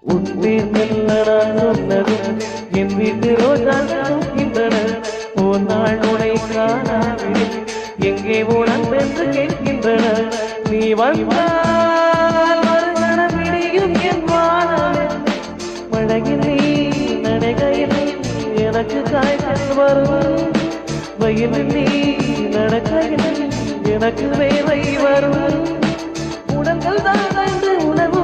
உன் பேர் மெல்ல நான் சொன்னது என் வீட்டு ரோஜா தூக்கின்றன ஒரு நாள் உனை காணாவில்லை எங்கே உடன் என்று கேட்கின்றன நீ வந்தால் வருகண விடியும் என் வானம் மழையில் நீ நடைகையில் எனக்கு காய்ச்சல் வரும் வயலில் நீ நடக்கையில் எனக்கு வேலை வரும் உடல்கள் தான் உணவு